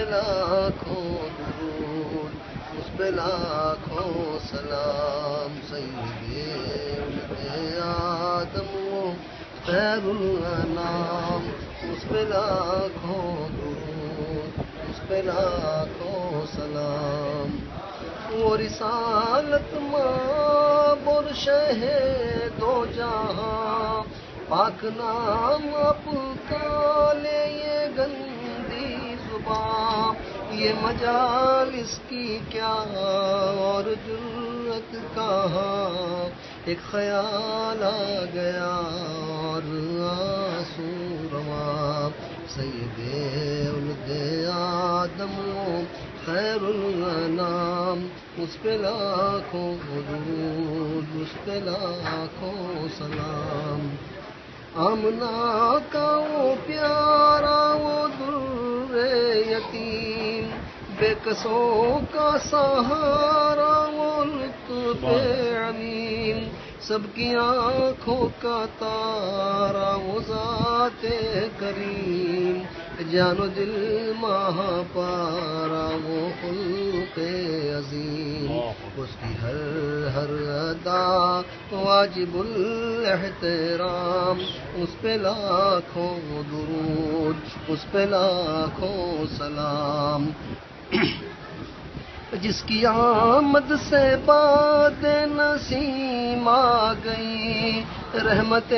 لاکھوں درود اس پہ لاکھوں سلام سید آدم و خیر الانام اس پہ لاکھوں درود اس پہ لاکھوں سلام وہ رسالت ماں اور شہ دو جہاں پاک نام آپ کا لے یہ گندی زبان یہ مجالس کی کیا اور جرت کہاں ایک خیال آ گیا اور آنسو رواں سید ولد آدم خیر الانام اس پہ لاکھوں درود اس پہ لاکھوں سلام آمنہ کا وہ پیارا وہ در یتیم بے کسوں کا سہارا وہ لطف علیم سب کی آنکھوں کا تارا وہ ذات کریم جان و دل ماہ پارا وہ خلق عظیم اس کی ہر ہر ادا واجب الاحترام اس پہ لاکھوں درود اس پہ لاکھوں سلام جس کی آمد سے باد نسیم آ گئی رحمت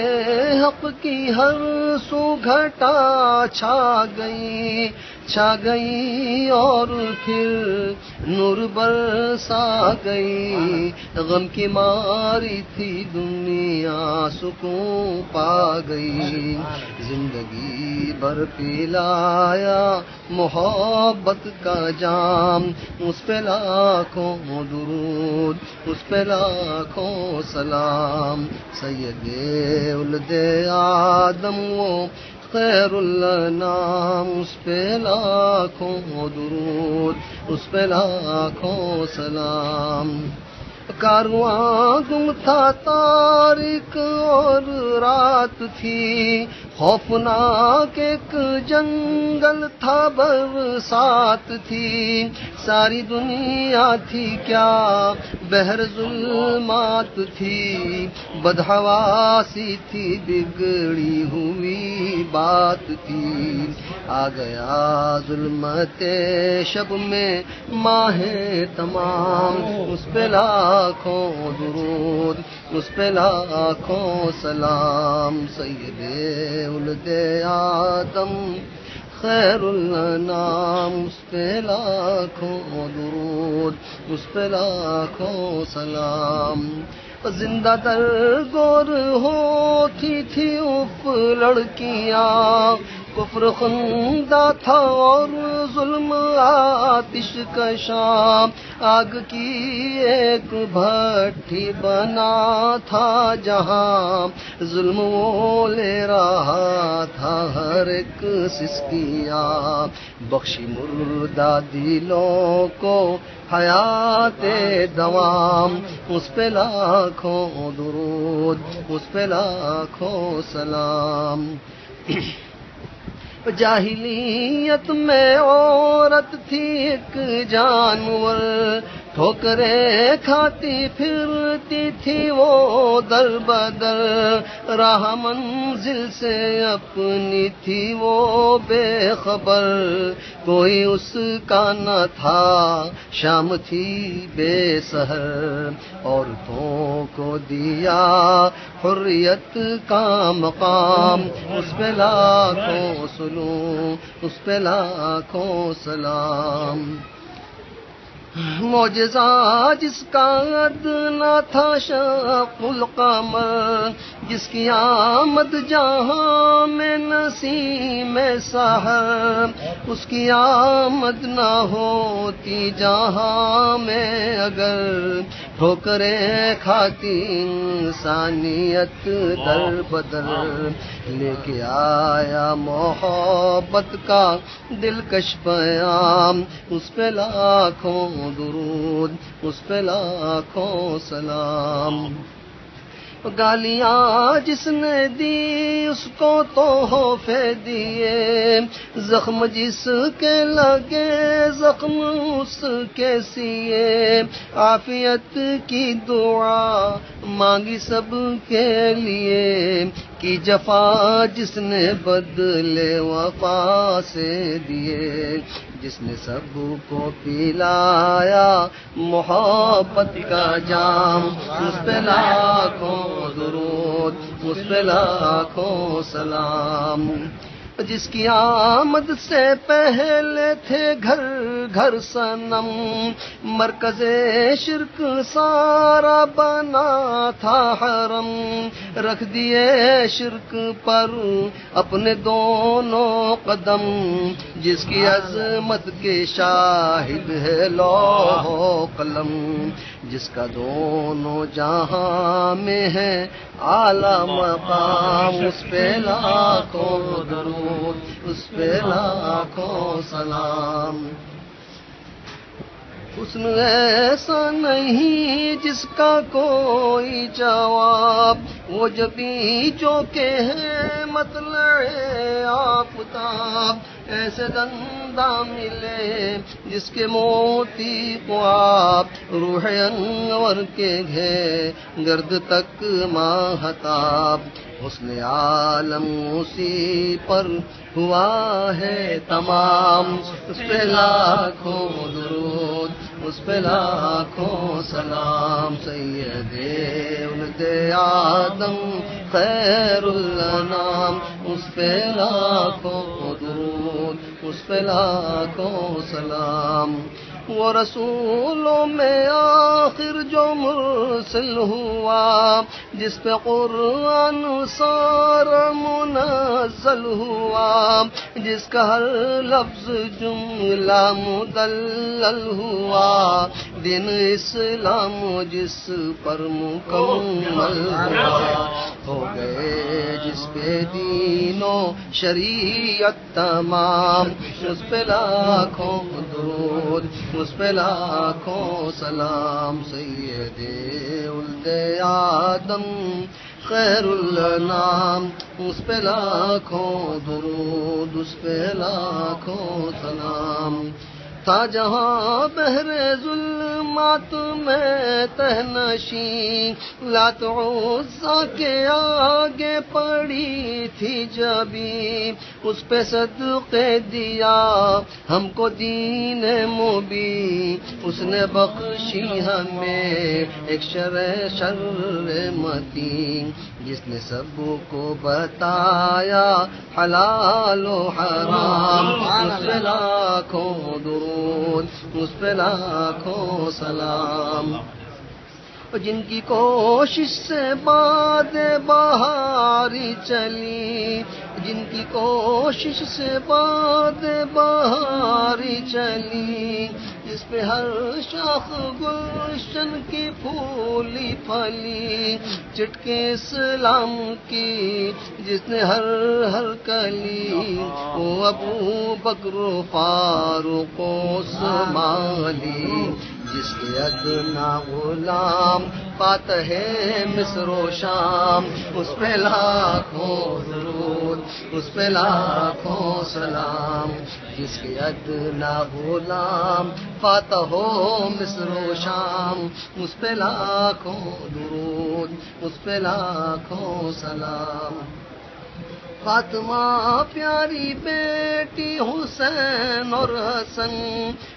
حق کی ہر سو گھٹا چھا گئی اور پھر نور برسا گئی غم کی ماری تھی دنیا سکون پا گئی زندگی بھر پلایا محبت کا جام اس پہ لاکھوں درود اس پہ لاکھوں سلام سید ولد آدم و خیر الانام اس پہ لاکھوں درود اس پہ لاکھوں سلام کارواں گم تھا تاریک اور رات تھی خوفناک ایک جنگل تھا برسات تھی ساری دنیا تھی کیا بحر ظلمات تھی بدحواسی تھی بگڑی ہوئی بات تھی آ گیا ظلمت شب میں ماہ تمام اس پہ لاکھوں درود اس پہ لاکھوں سلام سید ولد آدم خیر الانام اس پہ لاکھوں درود اس پہ لاکھوں سلام زندہ در گور ہوتی تھی اف لڑکیاں کفر خندہ تھا اور ظلم آتش کشاں آگ کی ایک بھٹی بنا تھا جہاں ظلم وہ لے رہا تھا ہر ایک سسکیاں بخشی مردہ دلوں کو حیات دوام اس پہ لاکھوں درود اس پہ لاکھوں سلام جاہلیت میں عورت تھی ایک جانور ٹھوکریں کھاتی پھرتی تھی وہ در بدر راہ منزل سے اپنی تھی وہ بے خبر کوئی اس کا نہ تھا شام تھی بے سحر عورتوں کو دیا حریت کا مقام اس پہ لاکھوں سلام اس پہ لاکھوں سلام معجزہ جس کا ادنا تھا شق القمر جس کی آمد جہاں میں نسیم سحر اس کی آمد نہ ہوتی جہاں میں اگر ٹھوکریں کھاتی انسانیت در بدر لے کے آیا محبت کا دلکش پیام اس پہ لاکھوں درود اس پہ لاکھوں سلام گالیاں جس نے دی اس کو تحفے دیے، زخم جس کے لگے زخم اس کے سیے، عافیت کی دعا مانگی سب کے لیے، کی جفا جس نے بدلے وفا سے دیے، جس نے سب کو پلایا محبت کا جام، اس پہ لاکھوں درود، اس پہ لاکھوں سلام، جس کی آمد سے پہلے تھے گھر گھر صنم، مرکز شرک سارا بنا تھا حرم، رکھ دیے شرک پر اپنے دونوں قدم، جس کی عظمت کے شاہد ہے لوح و قلم، جس کا دونوں جہاں میں ہے اعلیٰ مقام، اس پہ لاکھوں درود، اس پہ لاکھوں سلام۔ حسن ایسا نہیں جس کا کوئی جواب، وہ جبھی جو کہ ہے مطلع آفتاب، ایسے دندہ ملے جس کے موتی خواب، روح انور کے گھے گرد تک ماہتاب، حسن عالم اسی پر ہوا ہے تمام، اس پہ لاکھوں درود، اس پہ لاکھوں سلام، سید ولد آدم خیر الانام، اس پہ لاکھوں درود، اس پہ لاکھوں سلام، وہ رسولوں میں آخر جو مرسل ہوا، جس پہ قرآن سارا منزل ہوا، جس کا ہر لفظ جملہ مدلل ہوا، دین اسلام جس پر مکمل ہوا، ہو گئے جس پہ دین و شریعت تمام، اس پہ لاکھوں درود، اس پہ لاکھوں سلام، سید ولد آدم خیر الانام، اس پہ لاکھوں درود، اس پہ لاکھوں سلام، تھا جہاں بحر ظلمات میں تہنشیں، لات عزیٰ کے آگے پڑی تھی جبیں، اس پہ صدقے دیا ہم کو دین مبین، اس نے بخشی ہمیں ایک شر متین، جس نے سب کو بتایا حلال و حرام، اس پہ لاکھوں درود، اس پہ لاکھوں سلام، جن کی کوشش سے باد بہاری چلی، جن کی کوشش سے باد بہاری چلی، جس پہ ہر شاخ گلشن کی پھولی پھلی، چٹکے اسلام کی جس نے ہر کلی، وہ ابو بکر و فاروق و عثمان، جس کے ادنا غلام فاتح مصر و شام، اس پہ لاکھوں درود، اس پہ لاکھوں سلام، جس کے ادنا غلام فاتح مصر و شام، اس پہ لاکھوں درود، اس پہ لاکھوں سلام، فاطمہ پیاری بیٹی حسین اور حسن،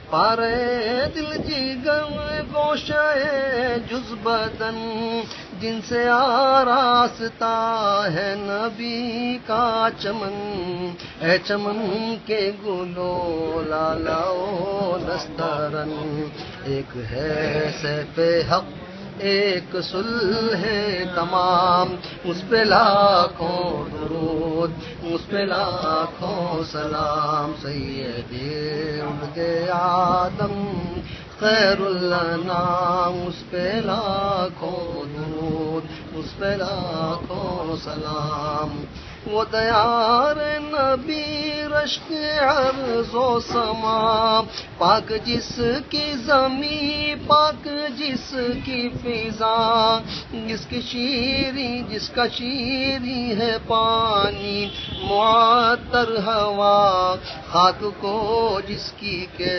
پارے دل جگر گوشے جز بدن، جن سے آراستہ ہے نبی کا چمن، اے چمن کے گلو لالاؤ نسترن، ایک ہے سیف حق ایک صلح تمام، اس پہ لاکھوں درود، اس پہ لاکھوں سلام، سید ولد آدم خیر الانام، اس پہ لاکھوں درود، اس پہ لاکھوں سلام، وہ دیار نبی رشک عرض و سما، پاک جس کی زمین پاک جس کی فضا، جس کا شیریں ہے پانی معطر ہوا، خاک کو جس کی کہ